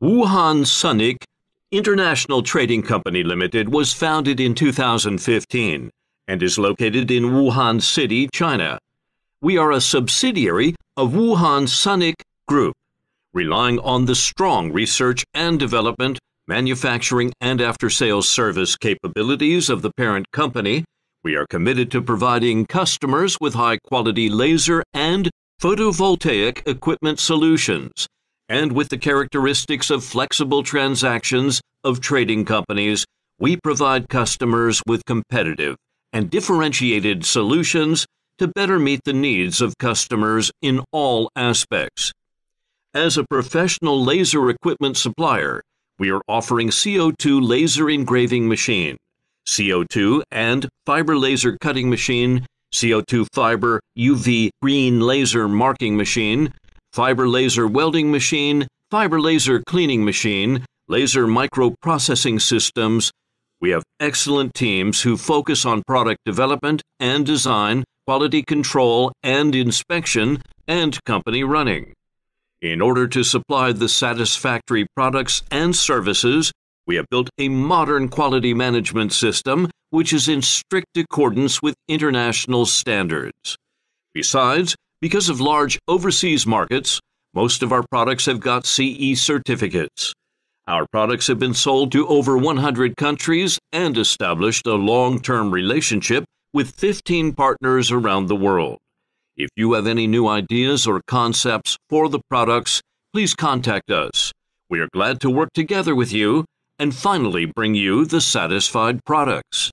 Sely International Trading Company Limited was founded in 2015 and is located in Wuhan City, China. We are a subsidiary of Sunic Group, relying on the strong research and development, manufacturing, and after-sales service capabilities of the parent company. We are committed to providing customers with high-quality laser and photovoltaic equipment solutions, and with the characteristics of flexible transactions of trading companies, we provide customers with competitive and differentiated solutions to better meet the needs of customers in all aspects. As a professional laser equipment supplier, we are offering CO2 laser engraving machine, CO2 and fiber laser cutting machine, CO2 fiber UV green laser marking machine, fiber laser welding machine, fiber laser cleaning machine, laser microprocessing systems. We have excellent teams who focus on product development and design, quality control and inspection, and company running. In order to supply the satisfactory products and services, we have built a modern quality management system which is in strict accordance with international standards. Besides, because of large overseas markets, most of our products have got CE certificates. Our products have been sold to over 100 countries and established a long-term relationship with 15 partners around the world. If you have any new ideas or concepts for the products, please contact us. We are glad to work together with you and finally bring you the satisfied products.